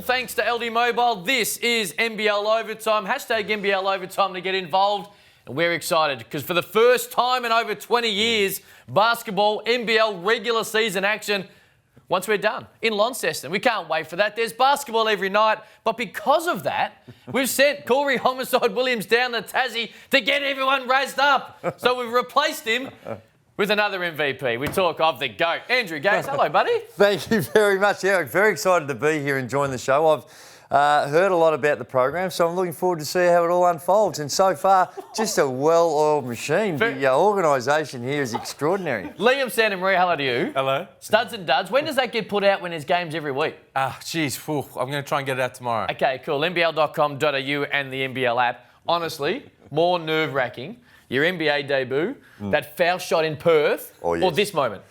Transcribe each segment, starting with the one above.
thanks to LD Mobile. This is NBL Overtime. Hashtag NBL Overtime to get involved. And we're excited because for the first time in over 20 years, basketball, NBL regular season action, once we're done in Launceston. We can't wait for that. There's basketball every night. But because of that, we've sent Corey Homicide Williams down to Tassie to get everyone raised up. So we've replaced him with another MVP. We talk of the GOAT. Andrew Gates, hello, buddy. Thank you very much, Eric. Very excited to be here and join the show. I've heard a lot about the program, so I'm looking forward to see how it all unfolds. And so far, just a well-oiled machine. The organisation here is extraordinary. Liam Santamaria, hello to you. Hello. Studs and Duds, when does that get put out when there's games every week? I'm going to try and get it out tomorrow. Okay, cool. NBL.com.au and the NBL app. Honestly, more nerve-wracking. Your NBA debut, that foul shot in Perth, or this moment?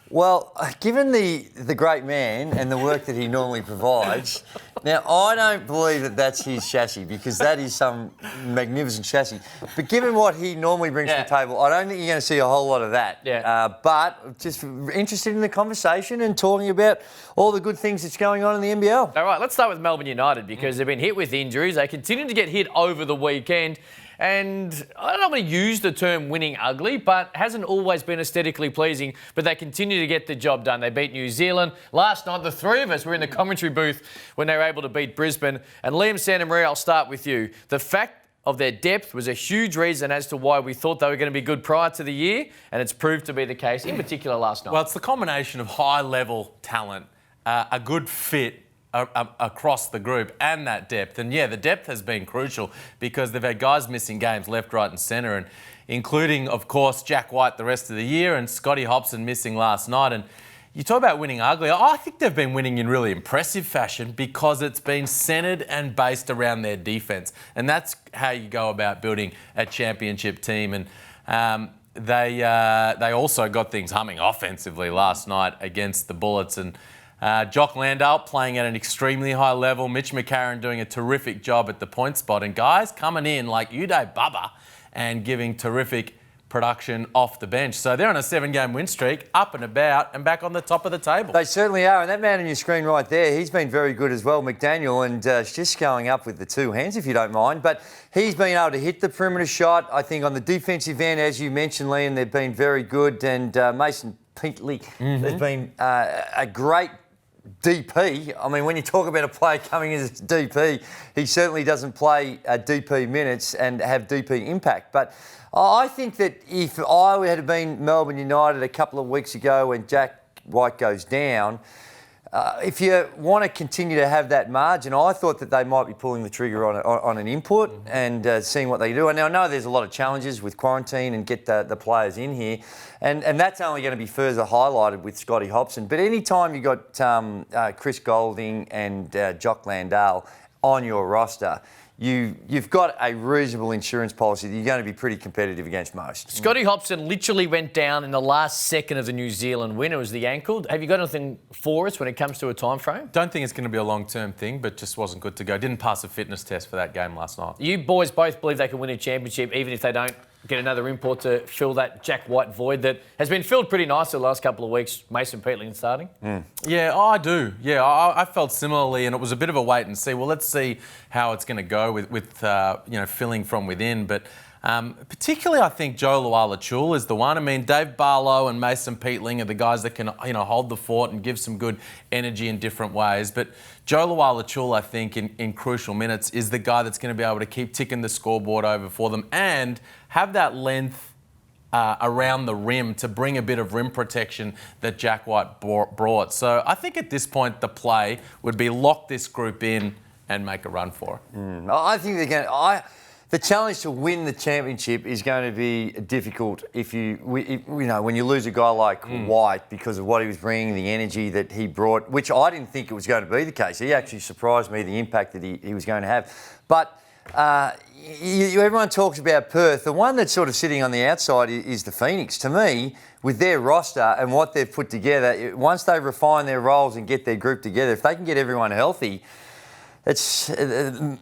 Well, given the great man and the work that he normally provides, now I don't believe that that's his chassis because that is some magnificent chassis. But given what he normally brings to the table, I don't think you're going to see a whole lot of that. Yeah. But just interested in the conversation and talking about all the good things that's going on in the NBL. All right, let's start with Melbourne United because they've been hit with injuries. They continue to get hit over the weekend. And I don't want to use the term winning ugly, but hasn't always been aesthetically pleasing. But they continue to get the job done. They beat New Zealand. Last night, the three of us were in the commentary booth when they were able to beat Brisbane. And Liam Santamaria, I'll start with you. The fact of their depth was a huge reason as to why we thought they were going to be good prior to the year, and it's proved to be the case, in particular last night. Well, it's the combination of high-level talent, a good fit across the group and that depth. And yeah, the depth has been crucial because they've had guys missing games left, right and centre, and including, of course, Jack White the rest of the year and Scotty Hobson missing last night. And you talk about winning ugly. I think they've been winning in really impressive fashion because it's been centred and based around their defence. And that's how you go about building a championship team. And they also got things humming offensively last night against the Bullets. And Jock Landale playing at an extremely high level. Mitch McCarron doing a terrific job at the point spot. And guys coming in like Uday Bubba and giving terrific production off the bench. So they're on a 7-game win streak, up and about and back on the top of the table. They certainly are. And that man on your screen right there, he's been very good as well, McDaniel, and just going up with the two hands, if you don't mind. But he's been able to hit the perimeter shot. I think on the defensive end, as you mentioned, Liam, they've been very good. And Mason Peatley has been a great DP. I mean, when you talk about a player coming in as DP, he certainly doesn't play DP minutes and have DP impact. But I think that if I had been Melbourne United a couple of weeks ago when Jack White goes down, if you want to continue to have that margin, I thought that they might be pulling the trigger on an input and seeing what they do. And now I know there's a lot of challenges with quarantine and get the players in here. And that's only going to be further highlighted with Scotty Hobson. But any time you've got Chris Goulding and Jock Landale on your roster, you've got a reasonable insurance policy that you're going to be pretty competitive against most. Scotty Hobson literally went down in the last second of the New Zealand win. It was the ankle. Have you got anything for us when it comes to a time frame? Don't think it's going to be a long-term thing, but just wasn't good to go. Didn't pass a fitness test for that game last night. You boys both believe they can win a championship even if they don't get another import to fill that Jack White void that has been filled pretty nicely the last couple of weeks, Mason Peatley starting? Yeah, I do. Yeah, I felt similarly, and it was a bit of a wait and see. Well, let's see how it's going to go with filling from within. But particularly, I think Joe Luala-Chul is the one. I mean, Dave Barlow and Mason Peatling are the guys that can hold the fort and give some good energy in different ways. But Joe Luala-Chul, I think, in crucial minutes, is the guy that's going to be able to keep ticking the scoreboard over for them and have that length around the rim to bring a bit of rim protection that Jack White brought. So I think at this point the play would be lock this group in and make a run for it. I think they're going to... The challenge to win the championship is going to be difficult when you lose a guy like White because of what he was bringing, the energy that he brought, which I didn't think it was going to be the case. He actually surprised me, the impact that he was going to have. But everyone talks about Perth. The one that's sort of sitting on the outside is the Phoenix. To me, with their roster and what they've put together, once they refine their roles and get their group together, if they can get everyone healthy, it's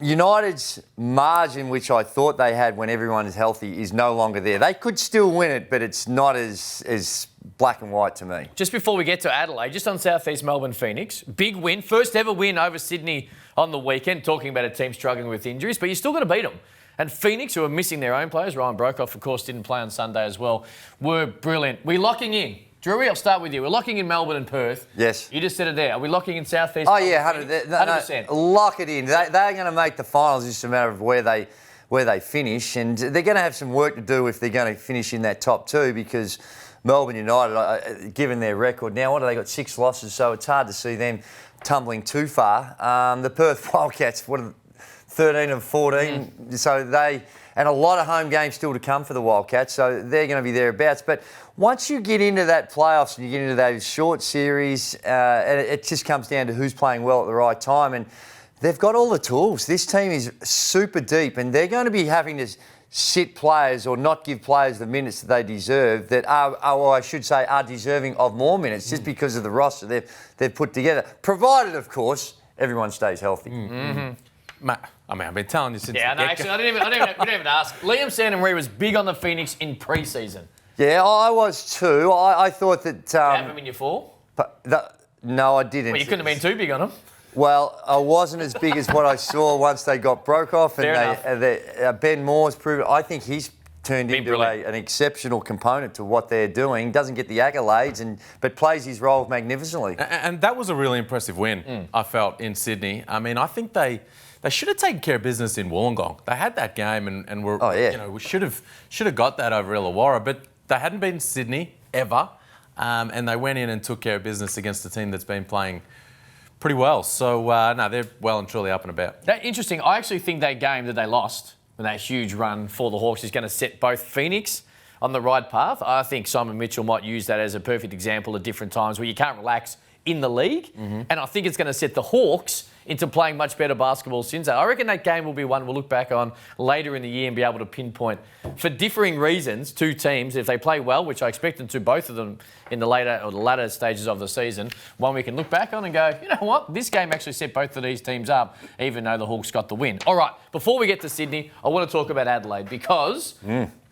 United's margin, which I thought they had when everyone is healthy, is no longer there. They could still win it, but it's not as black and white to me. Just before we get to Adelaide, just on South East Melbourne Phoenix, big win, first ever win over Sydney on the weekend, talking about a team struggling with injuries, but you still got to beat them. And Phoenix, who are missing their own players, Ryan Brokoff, of course, didn't play on Sunday as well, were brilliant. We're locking in. Drewy, I'll start with you. We're locking in Melbourne and Perth. Yes. You just said it there. Are we locking in South East? Oh, yeah, 100%. Lock it in. They're going to make the finals. It's just a matter of where they finish. And they're going to have some work to do if they're going to finish in that top two, because Melbourne United, given their record now, what have they got? 6 losses, so it's hard to see them tumbling too far. The Perth Wildcats, 13 of 14, so they... And a lot of home games still to come for the Wildcats, so they're going to be thereabouts. But once you get into that playoffs and you get into those short series, and it just comes down to who's playing well at the right time. And they've got all the tools. This team is super deep, and they're going to be having to sit players or not give players the minutes that they deserve, that are deserving of more minutes just because of the roster they've put together. Provided, of course, everyone stays healthy. I mean, I've been telling you since. Yeah, no, actually, we didn't even ask. Liam Santamaria was big on the Phoenix in pre-season. Yeah, I was too. I thought that. Did you have him in your 4? No, I didn't. Well, you couldn't have been too big on him. Well, I wasn't as big as what I saw once they got Brokoff, and Ben Moore's proved. I think he's turned into an exceptional component to what they're doing. Doesn't get the accolades, but plays his role magnificently. And that was a really impressive win, I felt, in Sydney. I mean, I think they should have taken care of business in Wollongong. They had that game and were, we should have got that over Illawarra, but they hadn't been to Sydney ever, and they went in and took care of business against a team that's been playing pretty well. So, no, they're well and truly up and about. That's interesting. I actually think that game that they lost, with that huge run for the Hawks, is going to set both Phoenix on the right path. I think Simon Mitchell might use that as a perfect example at different times where you can't relax in the league. And I think it's going to set the Hawks into playing much better basketball since that. I reckon that game will be one we'll look back on later in the year and be able to pinpoint, for differing reasons, 2 teams, if they play well, which I expect them to, both of them, in the latter stages of the season, one we can look back on and go, you know what, this game actually set both of these teams up, even though the Hawks got the win. All right, before we get to Sydney, I want to talk about Adelaide, because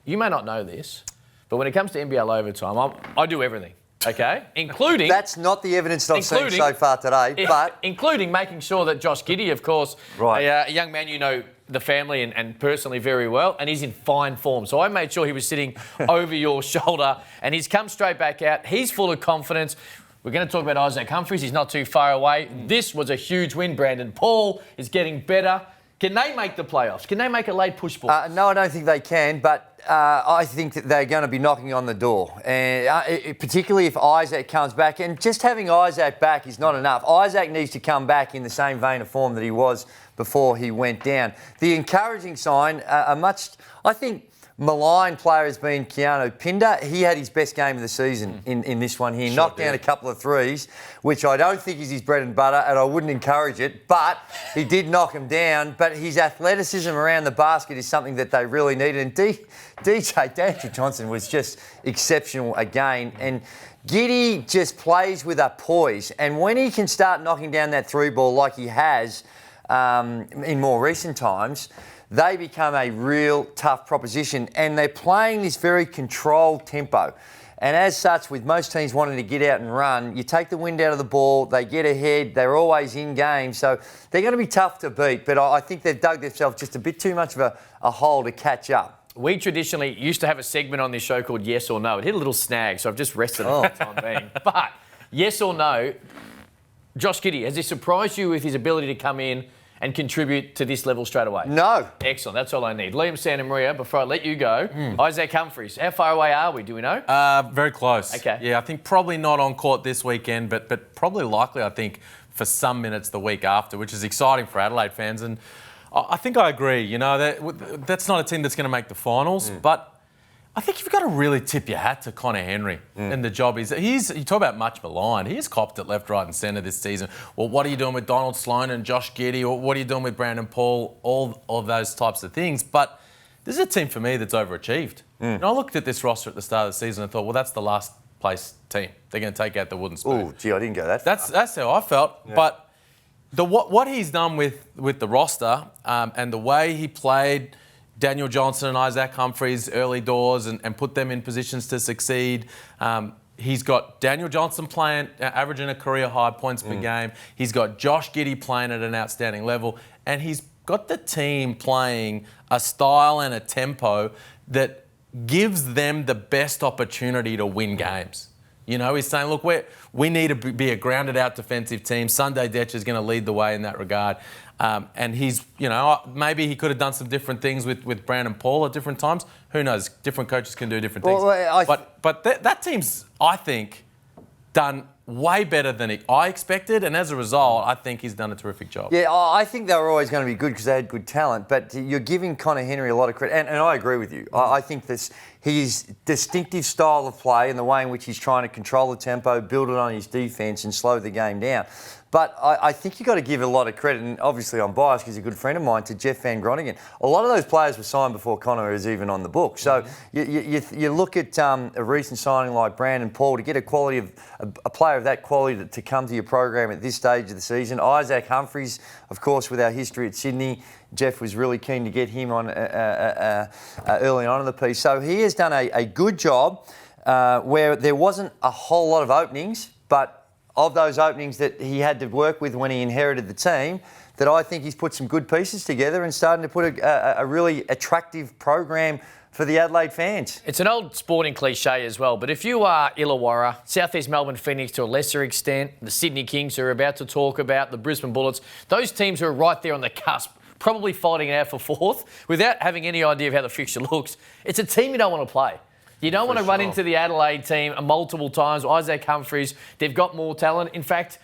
you may not know this, but when it comes to NBL overtime, I do everything. Okay, including... That's not the evidence that I've seen so far today, but... Including making sure that Josh Giddey, of course, a young man you know the family and personally very well, and he's in fine form. So I made sure he was sitting over your shoulder, and he's come straight back out. He's full of confidence. We're going to talk about Isaac Humphries. He's not too far away. This was a huge win. Brandon Paul is getting better. Can they make the playoffs? Can they make a late push ball? No, I don't think they can, but I think that they're going to be knocking on the door, and particularly if Isaac comes back. And just having Isaac back is not enough. Isaac needs to come back in the same vein of form that he was before he went down. The encouraging sign, I think, maligned player has been Keanu Pinder. He had his best game of the season in this one here. Knocked down a couple of threes, which I don't think is his bread and butter, and I wouldn't encourage it, but he did knock him down. But his athleticism around the basket is something that they really needed. And DJ Johnson was just exceptional again. And Giddey just plays with a poise. And when he can start knocking down that 3 ball like he has in more recent times, they become a real tough proposition, and they're playing this very controlled tempo. And as such, with most teams wanting to get out and run, you take the wind out of the ball, they get ahead, they're always in game. So they're going to be tough to beat, but I think they've dug themselves just a bit too much of a hole to catch up. We traditionally used to have a segment on this show called Yes or No. It hit a little snag, so I've just rested it for the time being. But yes or no, Josh Giddey, has he surprised you with his ability to come in and contribute to this level straight away? No. Excellent. That's all I need. Liam Santamaria, before I let you go, Isaac Humphries, how far away are we? Do we know? Very close. Okay. Yeah, I think probably not on court this weekend, but probably likely, I think, for some minutes the week after, which is exciting for Adelaide fans. And I think I agree. You know, that's not a team that's going to make the finals, but I think you've got to really tip your hat to Connor Henry and the job you talk about much maligned. He's copped it left, right and centre this season. Well, what are you doing with Donald Sloan and Josh Giddey? Or what are you doing with Brandon Paul? All of those types of things. But this is a team for me that's overachieved. And I looked at this roster at the start of the season and thought, well, that's the last place team. They're going to take out the wooden spoon. Oh, gee, I didn't go that far. That's how I felt. Yeah. But what he's done with the roster and the way he played Daniel Johnson and Isaac Humphries early doors and put them in positions to succeed. He's got Daniel Johnson playing, averaging a career high points per game. He's got Josh Giddey playing at an outstanding level. And he's got the team playing a style and a tempo that gives them the best opportunity to win games. You know, he's saying, look, we need to be a grounded out defensive team. Sunday Dech is going to lead the way in that regard. And he's, you know, maybe he could have done some different things with Brandon Paul at different times. Who knows? Different coaches can do different things. But that team's, I think, done way better than I expected. And as a result, I think he's done a terrific job. Yeah, I think they were always going to be good because they had good talent. But you're giving Conor Henry a lot of credit. And I agree with you. I think his distinctive style of play and the way in which he's trying to control the tempo, build it on his defence and slow the game down. But I think you've got to give a lot of credit, and obviously I'm biased because he's a good friend of mine, to Jeff Van Groningen. A lot of those players were signed before Connor was even on the book. So you look at a recent signing like Brandon Paul, to get a player of that quality to come to your program at this stage of the season. Isaac Humphries, of course, with our history at Sydney, Jeff was really keen to get him on early on in the piece. So he has done a good job where there wasn't a whole lot of openings, but of those openings that he had to work with when he inherited the team, that I think he's put some good pieces together and starting to put a really attractive program for the Adelaide fans. It's an old sporting cliche as well, but if you are Illawarra, South East Melbourne Phoenix to a lesser extent, the Sydney Kings who are about to talk about, the Brisbane Bullets, those teams who are right there on the cusp, probably fighting out for fourth, without having any idea of how the fixture looks, it's a team you don't want to play. You don't want to run into the Adelaide team multiple times. Isaac Humphries, they've got more talent. In fact,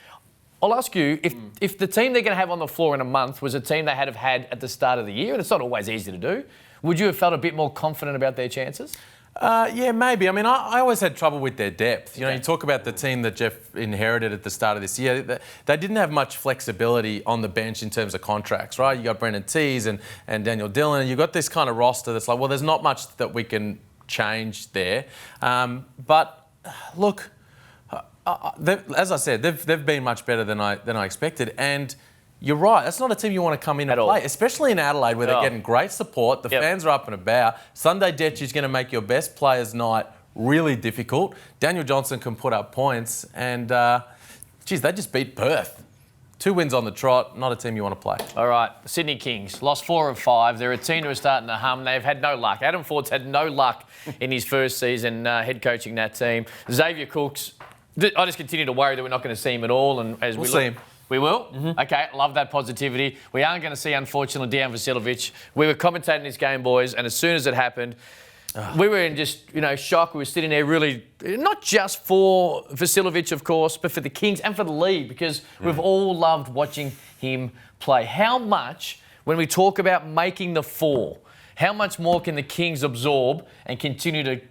I'll ask you, if the team they're going to have on the floor in a month was a team they had at the start of the year, and it's not always easy to do, would you have felt a bit more confident about their chances? Yeah, maybe. I mean, I always had trouble with their depth. You know, you talk about the team that Jeff inherited at the start of this year. They didn't have much flexibility on the bench in terms of contracts, right? You got Brendan Teese and Daniel Dillon, and you've got this kind of roster that's like, well, there's not much that we can change there. But look, as I said, they've been much better than I expected. And you're right, that's not a team you want to come in and play, especially in Adelaide where they're getting great support. The fans are up and about. Sunday Dech is going to make your best player's night really difficult. Daniel Johnson can put up points. And, geez, they just beat Perth. 2 wins on the trot, not a team you want to play. All right, the Sydney Kings lost 4 of 5. They're a team who are starting to hum. They've had no luck. Adam Ford's had no luck in his first season head coaching that team. Xavier Cooks, I just continue to worry that we're not going to see him at all. And as we'll see him. We will? Mm-hmm. Okay, love that positivity. We aren't going to see, unfortunately, Dejan Vasiljevic. We were commentating this game, boys, and as soon as it happened, we were in just, shock. We were sitting there really, not just for Vasiljevic, of course, but for the Kings and for the league, because we've all loved watching him play. How much, when we talk about making the 4, how much more can the Kings absorb and continue to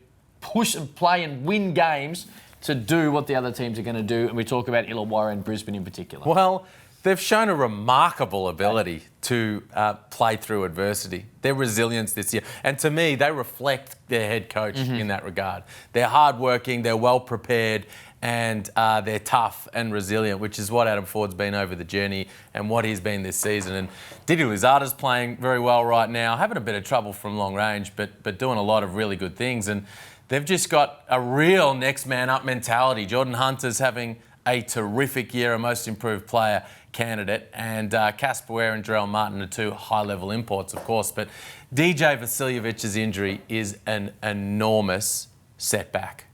push and play and win games to do what the other teams are going to do? And we talk about Illawarra and Brisbane in particular. Well, they've shown a remarkable ability to play through adversity. Their resilience this year. And to me, they reflect their head coach in that regard. They're hardworking, they're well prepared, and they're tough and resilient, which is what Adam Ford's been over the journey and what he's been this season. And Didi Lizarda's playing very well right now, having a bit of trouble from long range, but doing a lot of really good things. And they've just got a real next man up mentality. Jordan Hunter's having a terrific year, a most improved player candidate, and Casper Ware and Jarrell Martin are 2 high-level imports, of course. But DJ Vasiljevic's injury is an enormous setback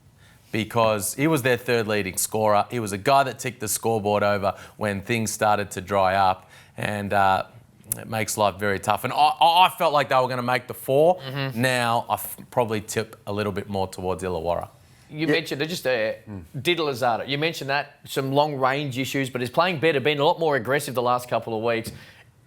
because he was their 3rd leading scorer. He was a guy that ticked the scoreboard over when things started to dry up, and it makes life very tough. And I felt like they were going to make the 4. Now I probably tip a little bit more towards Illawarra. You mentioned just Didi Lizarda. You mentioned that, some long-range issues, but he's playing better, been a lot more aggressive the last couple of weeks.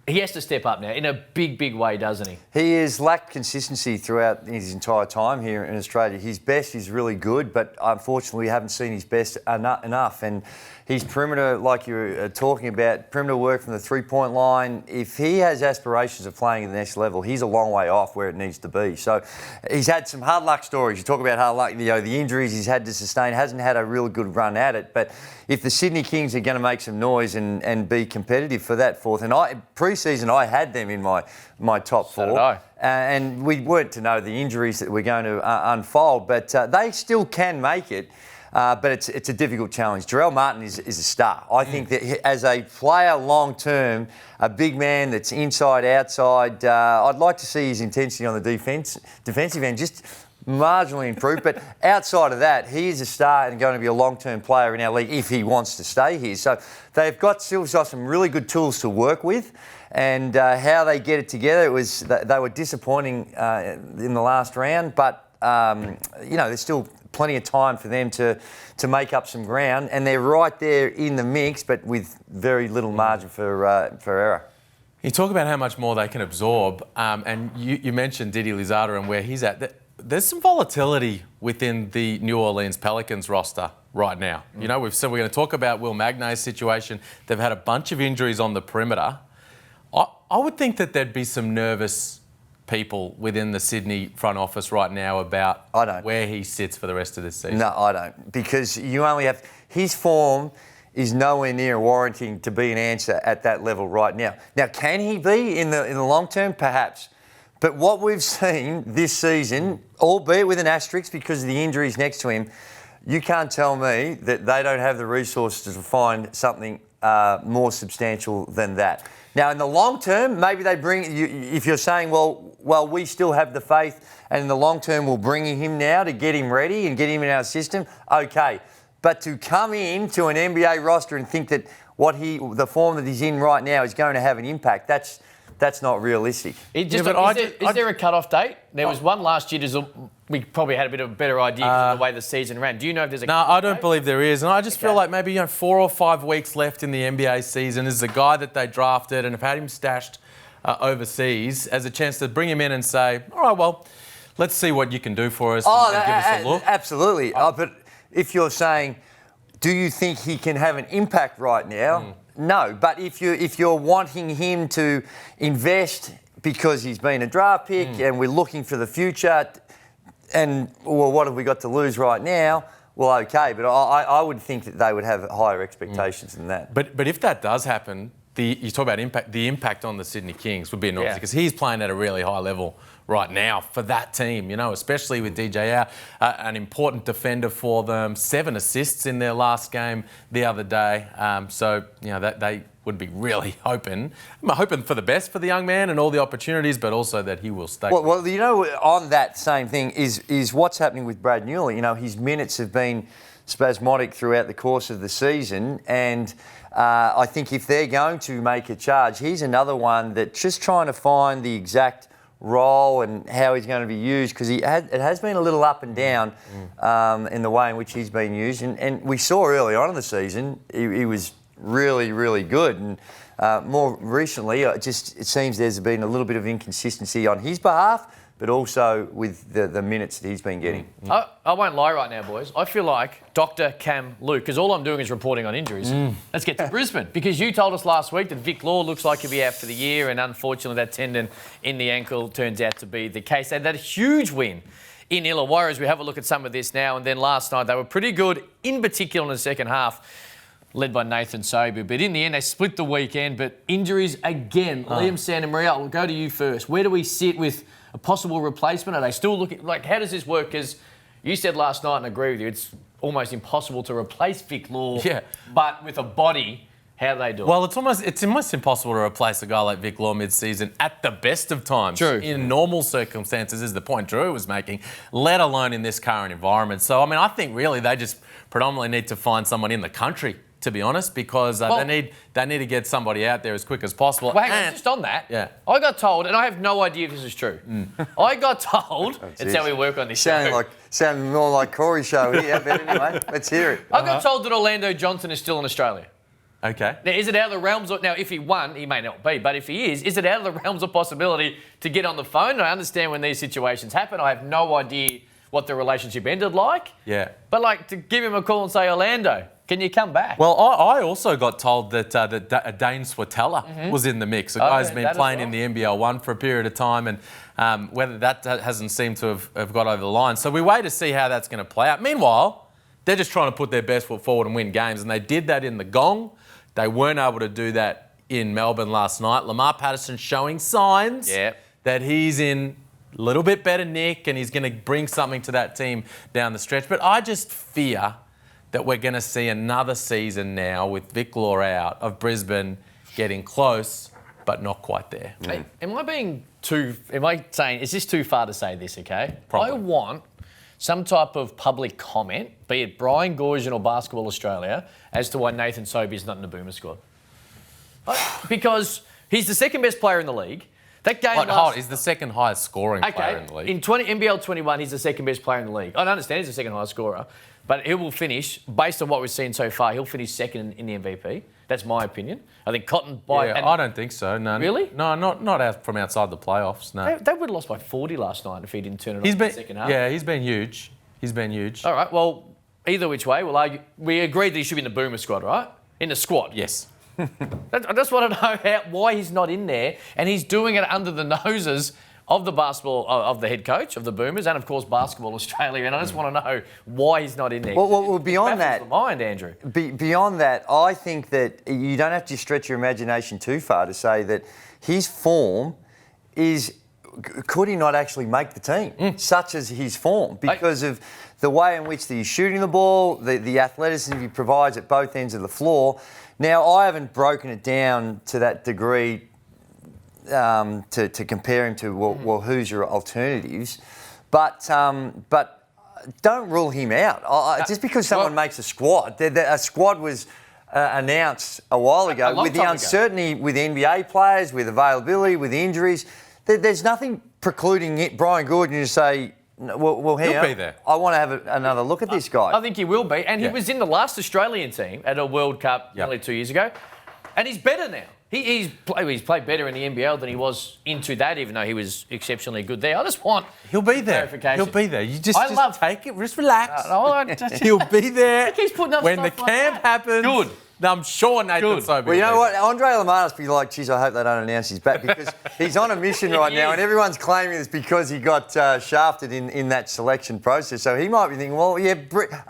He has to step up now in a big, big way, doesn't he? He has lacked consistency throughout his entire time here in Australia. His best is really good, but unfortunately we haven't seen his best enough. And his perimeter, like you were talking about, perimeter work from the 3-point line, if he has aspirations of playing at the next level, he's a long way off where it needs to be. So he's had some hard luck stories. You talk about hard luck, the injuries he's had to sustain, hasn't had a real good run at it. But if the Sydney Kings are going to make some noise and be competitive for that 4th, and pre-season I had them in my top 4. So did I. And we weren't to know the injuries that were going to unfold, but they still can make it. but it's a difficult challenge. Jarrell Martin is a star. I think that as a player long term, a big man that's inside, outside, I'd like to see his intensity on the defensive end just marginally improved. But outside of that, he is a star and going to be a long-term player in our league if he wants to stay here. So they've got some really good tools to work with. And how they get it together, they were disappointing in the last round, but there's still plenty of time for them to make up some ground, and they're right there in the mix, but with very little margin for error. You talk about how much more they can absorb, and you mentioned Didi Lizardo and where he's at. There's some volatility within the New Orleans Pelicans roster right now. You know, we've said we're going to talk about Will Magnay's situation. They've had a bunch of injuries on the perimeter. I would think that there'd be some nervous people within the Sydney front office right now about where he sits for the rest of this season. No, I don't. Because you only have... His form is nowhere near warranting to be an answer at that level right now. Now, can he be in the long term? Perhaps. But what we've seen this season, albeit with an asterisk because of the injuries next to him, you can't tell me that they don't have the resources to find something more substantial than that. Now, in the long term, maybe they bring you. If you're saying, well, we still have the faith, and in the long term, we'll bring him now to get him ready and get him in our system. Okay, but to come into an NBA roster and think that the form that he's in right now is going to have an impact, that's not realistic. Is there a cut-off date? There was one last year. We probably had a bit of a better idea of the way the season ran. Do you know if there's a cut-off I don't date? believe there is. And I just feel like maybe 4 or 5 weeks left in the NBA season. This is a guy that they drafted and have had him stashed overseas as a chance to bring him in and say, all right, well, let's see what you can do for us and give us a look. Absolutely. But if you're saying, do you think he can have an impact right now? No. But if you're wanting him to invest because he's been a draft pick and we're looking for the future, and what have we got to lose right now? Well, okay, but I would think that they would have higher expectations than that. But if that does happen, you talk about impact. The impact on the Sydney Kings would be enormous because he's playing at a really high level right now for that team. You know, especially with DJ out, an important defender for them. 7 assists in their last game the other day. So that they would be really hoping for the best for the young man and all the opportunities, but also that he will stay. Well, on that same thing is what's happening with Brad Newley. You know, his minutes have been spasmodic throughout the course of the season, and I think if they're going to make a charge, he's another one that just trying to find the exact role and how he's going to be used, because it has been a little up and down in the way in which he's been used, and we saw early on in the season he was really, really good, and more recently it seems there's been a little bit of inconsistency on his behalf, but also with the minutes that he's been getting. I won't lie right now, boys. I feel like Dr. Cam Luke, because all I'm doing is reporting on injuries. Let's get to Brisbane, because you told us last week that Vic Law looks like he'll be out for the year, and unfortunately that tendon in the ankle turns out to be the case. They had that huge win in Illawarra. As we have a look at some of this now, and then last night they were pretty good, in particular in the second half, led by Nathan Sobey. But in the end, they split the weekend, but injuries again. Liam Santamaria, I'll go to you first. Where do we sit with a possible replacement? Are they still looking... how does this work? Because you said last night, and I agree with you, it's almost impossible to replace Vic Law. Yeah. But with a body, how do they do it? Well, it's almost impossible to replace a guy like Vic Law mid-season at the best of times. True. In normal circumstances, is the point Drew was making, let alone in this current environment. So, I mean, I think really they just predominantly need to find someone in the country, to be honest, because they need to get somebody out there as quick as possible. Well, hang on, just on that, I got told, and I have no idea if this is true. I got told, it's how we work on this show. Sounding more like Corey's show here, but anyway, let's hear it. I got told that Orlando Johnson is still in Australia. Okay. Now, is it out of the realms of... Now, if he won, he may not be, but if he is it out of the realms of possibility to get on the phone? And I understand when these situations happen. I have no idea what the relationship ended like. Yeah. But, to give him a call and say, Orlando, can you come back? Well, I also got told that Dane Swatella was in the mix. A guy who's been playing in the NBL 1 for a period of time, and whether that hasn't seemed to have got over the line. So we wait to see how that's going to play out. Meanwhile, they're just trying to put their best foot forward and win games, and they did that in the Gong. They weren't able to do that in Melbourne last night. Lamar Patterson showing signs that he's in a little bit better nick and he's going to bring something to that team down the stretch. But I just fear that we're going to see another season now with Vic Law out of Brisbane getting close, but not quite there. Hey, am I saying, is this too far to say this, okay? Probably. I want some type of public comment, be it Brian Goorjian or Basketball Australia, as to why Nathan Sobey is not in the Boomer squad. Because he's the second best player in the league. That game He's the second highest scoring player in the league. In NBL 21, he's the second best player in the league. I understand he's the second highest scorer, but he will finish, based on what we've seen so far, he'll finish second in the MVP. That's my opinion. I think Cotton... I don't think so, no. Really? No, not out from outside the playoffs, no. They would have lost by 40 last night if he didn't turn it on in the second half. Yeah, he's been huge. All right, well, either which way, we agreed that he should be in the Boomer squad, right? In the squad. Yes. I just want to know why he's not in there, and he's doing it under the noses of the head coach of the Boomers, and of course Basketball Australia. And I just want to know why he's not in there. Well, beyond that, the mind, Andrew. Beyond that, I think that you don't have to stretch your imagination too far to say that his form is. Could he not actually make the team, such as his form, because of the way in which he's shooting the ball, the athleticism he provides at both ends of the floor. Now, I haven't broken it down to that degree to compare him to, well, who's your alternatives? But don't rule him out. Just because someone makes a squad, a squad was announced a while ago with the uncertainty with NBA players, with availability, with injuries. There's nothing precluding Brian Goorjian to say, well, he'll be there. I want to have another look at this guy. I think he will be. And he was in the last Australian team at a World Cup nearly 2 years ago. And he's better now. He's played better in the NBL than he was into that, even though he was exceptionally good there. I just want He'll be there. clarification. He'll be there. You just take it, just relax. He He'll be there. keeps putting up when the stuff like camp happens. Good. I'm sure Nathan Sobey. Well, you know what? Andre Lamar must be like, geez, I hope they don't announce he's back, because he's on a mission right now, and everyone's claiming it's because he got shafted in that selection process. So he might be thinking, well, yeah,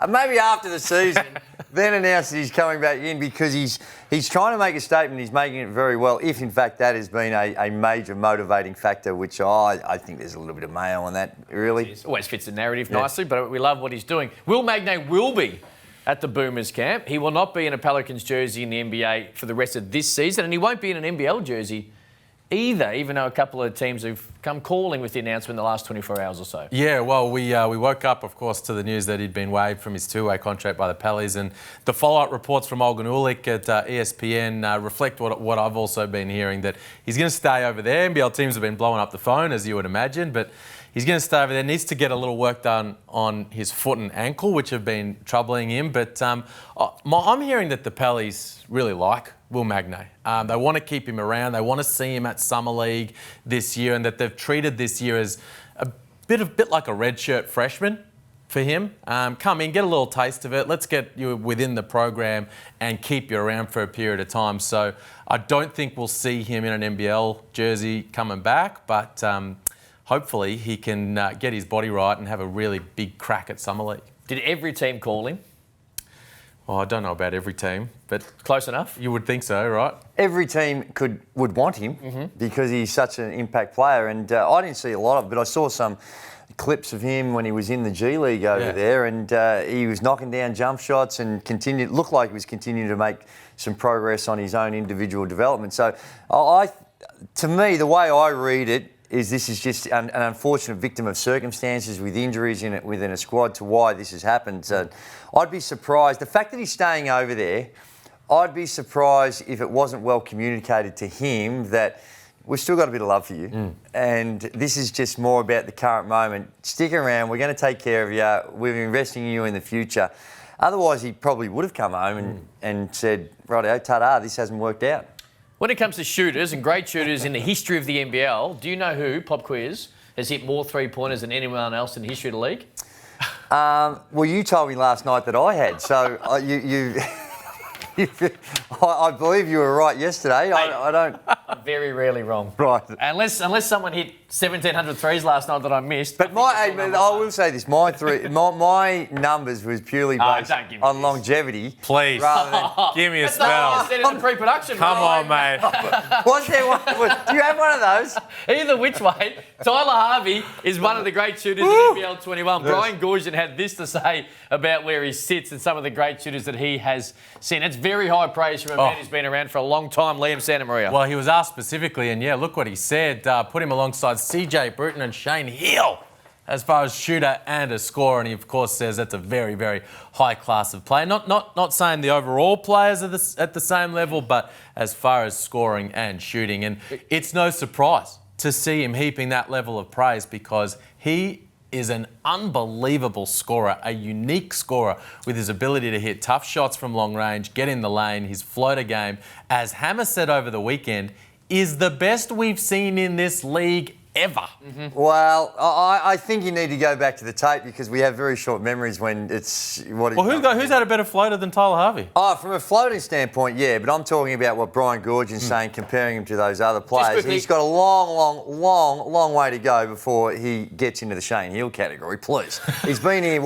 maybe after the season, then announce that he's coming back in, because he's trying to make a statement. He's making it very well, if in fact that has been a major motivating factor, which I think there's a little bit of mayo on that, really. It always fits the narrative nicely, but we love what he's doing. Will Magnay will be at the Boomers camp. He will not be in a Pelicans jersey in the NBA for the rest of this season, and he won't be in an NBL jersey either, even though a couple of teams have come calling with the announcement in the last 24 hours or so. Yeah, well, we woke up, of course, to the news that he'd been waived from his two-way contract by the Pellies, and the follow-up reports from Olgun Ulick at ESPN reflect what I've also been hearing, that he's going to stay over there. NBL teams have been blowing up the phone, as you would imagine, but he's going to stay over there. Needs to get a little work done on his foot and ankle, which have been troubling him. But I'm hearing that the Pellies really like Will Magnay. They want to keep him around. They want to see him at Summer League this year, and that they've treated this year as a bit like a redshirt freshman for him. Come in, get a little taste of it. Let's get you within the program and keep you around for a period of time. So I don't think we'll see him in an NBL jersey coming back, but hopefully he can get his body right and have a really big crack at Summer League. Did every team call him? Well, I don't know about every team, but close enough. You would think so, right? Every team would want him because he's such an impact player, and I didn't see a lot of it, but I saw some clips of him when he was in the G League over there, and he was knocking down jump shots and looked like he was continuing to make some progress on his own individual development. So, to me, the way I read it is this is just an unfortunate victim of circumstances with injuries within a squad to why this has happened. So I'd be surprised. The fact that he's staying over there, I'd be surprised if it wasn't well communicated to him that we've still got a bit of love for you. And this is just more about the current moment. Stick around. We're going to take care of you. We're investing in you in the future. Otherwise, he probably would have come home and said, righto, ta-da, this hasn't worked out. When it comes to shooters and great shooters in the history of the NBL, do you know who, pop quiz, has hit more three-pointers than anyone else in the history of the league? Well, you told me last night that I had, so I believe you were right yesterday. I don't... very rarely wrong. Right. Unless someone hit 1,700 threes last night that I missed. But I will say this: my numbers was purely based don't give me on this. longevity. Please. Rather than, Give me a That's not what spell. you said in the pre-production. Come on, mate. was there one? Do you have one of those? Either which way, Tyler Harvey is one of the great shooters in NBL 21. Brian Goorjian had this to say about where he sits and some of the great shooters that he has seen. It's very high praise from a man who's been around for a long time, Liam Santamaria. Well, he was asked specifically, and yeah, look what he said. Put him alongside CJ Bruton and Shane Hill as far as shooter and a scorer, and he of course says that's a very, very high class of play. Not saying the overall players are at the same level, but as far as scoring and shooting, and it's no surprise to see him heaping that level of praise because he is an unbelievable scorer, a unique scorer with his ability to hit tough shots from long range, get in the lane, his floater game, as Hammer said over the weekend, is the best we've seen in this league ever. Well, I think you need to go back to the tape because we have very short memories when it's what. Well, who's had a better floater than Tyler Harvey? Oh, from a floating standpoint, yeah, but I'm talking about what Brian Goorjian's saying, comparing him to those other players. quickly- He's got a long way to go before he gets into the Shane Hill category, please. He's been here,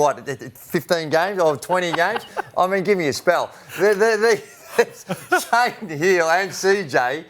15 games or 20 games? I mean, give me a spell. Shane Hill and CJ,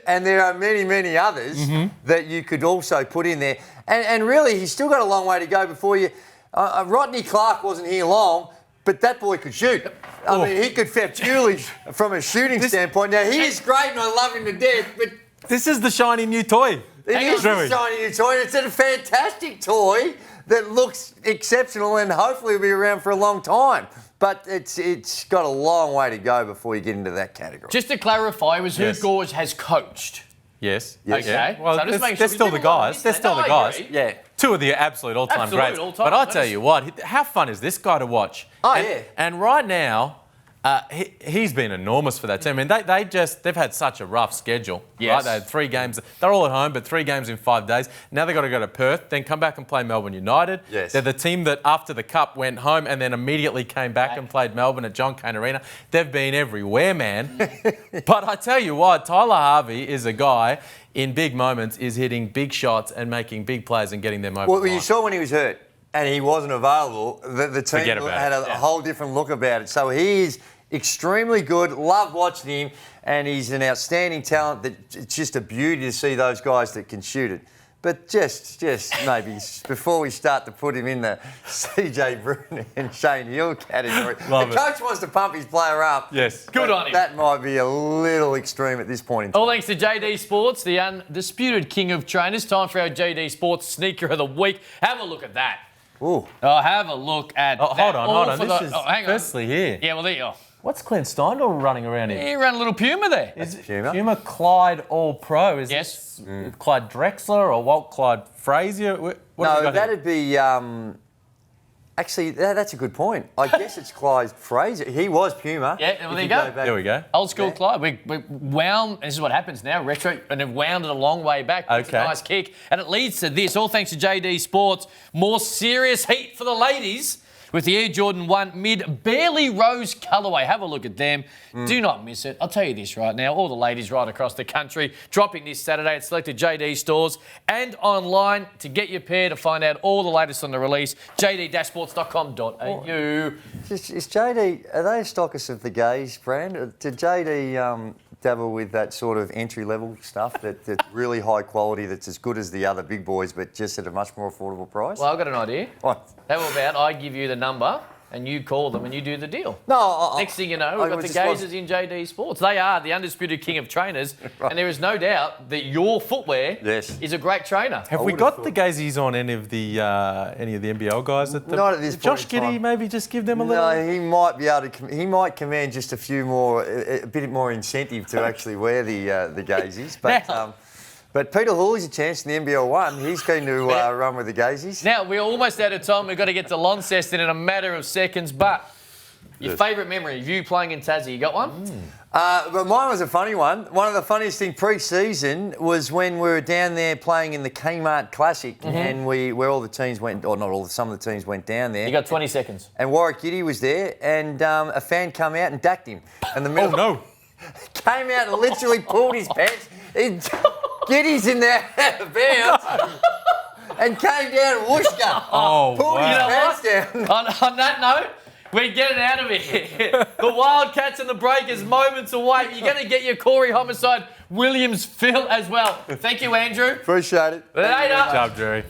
and there are many others that you could also put in there. And really, he's still got a long way to go before you... Rodney Clark wasn't here long, but that boy could shoot. I mean, he could fetch purely from a shooting standpoint. Now, he is great and I love him to death, but... This is the shiny new toy. It is a shiny new toy. It's a fantastic toy that looks exceptional and hopefully will be around for a long time. But it's got a long way to go before you get into that category. Just to clarify, it was who Gorge has coached. Yes. Okay. Yeah. Well, So just making they're sure still the guys. They're still the guys. agree. Yeah. Two of the absolute all-time Absolute greats. all-time But I greats. tell you what, how fun is this guy to watch? Oh, and, yeah. And right now, he's been enormous for that team. I mean, they've had such a rough schedule. Yes. Right? They had 3 games. They're all at home, but 3 games in 5 days. Now they've got to go to Perth, then come back and play Melbourne United. Yes. They're the team that after the Cup went home and then immediately came back and played Melbourne at John Cain Arena. They've been everywhere, man. But I tell you what, Tyler Harvey is a guy in big moments is hitting big shots and making big plays and getting them over Well, the you line. saw when he was hurt and he wasn't available, the team Forget about had it. a whole different look about it. So he is extremely good. Love watching him, and he's an outstanding talent. It's just a beauty to see those guys that can shoot it. But just maybe before we start to put him in the CJ Bruton and Shane Hill category, Love the it. coach wants to pump his player up. Yes. Good on him. That might be a little extreme at this point in time. All thanks to JD Sports, the undisputed king of trainers. Time for our JD Sports Sneaker of the Week. Have a look at that. Ooh. Oh, have a look at Oh, that. hold on. For This the- is hang on. firstly here. Yeah, well, there you go. What's Clint Steindl running around here? He ran a little Puma there. Is Puma. Puma Clyde All-Pro? Is Yes. this Clyde Drexler or Walt Clyde Frazier? What have we No, got here? that'd be... actually, that's a good point. I guess it's Clyde Frazier. He was Puma. Yeah, well, If there you go. back- There we go. Old school Clyde. We wound, this is what happens now, retro, and they've wound it a long way back. It's a Okay. nice kick. And it leads to this, all thanks to JD Sports. More serious heat for the ladies with the Air Jordan 1 mid barely rose colourway. Have a look at them. Do not miss it. I'll tell you this right now, all the ladies right across the country dropping this Saturday at selected JD stores and online to get your pair to find out all the latest on the release. jd-sports.com.au. Is JD, are they stockists of the gays brand? Did JD dabble with that sort of entry-level stuff that's really high quality, that's as good as the other big boys, but just at a much more affordable price? Well, I've got an idea. What? How about I give you the number and you call them and you do the deal? No, Next thing you know, we've got the Gazers in JD Sports. They are the undisputed king of trainers, and there is no doubt that your footwear is a great trainer. Have we got the Gazies on any of the NBL guys? Not at this point Josh in time. Giddey maybe just give them a little... No, he might be able to. He might command just a few more, a bit more incentive to actually wear the Gazies. But Now- but Peter Hooley's a chance in the NBL 1. He's keen to run with the Gazies. Now, we're almost out of time. We've got to get to Launceston in a matter of seconds, but your favourite memory of you playing in Tassie, you got one? But mine was a funny one. One of the funniest things pre-season was when we were down there playing in the Kmart Classic, and where all the teams went, or not all, some of the teams went down there. You got 20 seconds. And Warwick Giddey was there, and a fan come out and dacked him. And the middle Oh, no. came out and literally pulled his pants. Giddy's in there, bounce, and came down whooshka. Oh, Pulled his wow. pants down. On that note, we're getting out of here. The Wildcats and the Breakers moments away. You're going to get your Corey Homicide Williams fill as well. Thank you, Andrew. Appreciate it. Later. Good job, Drew.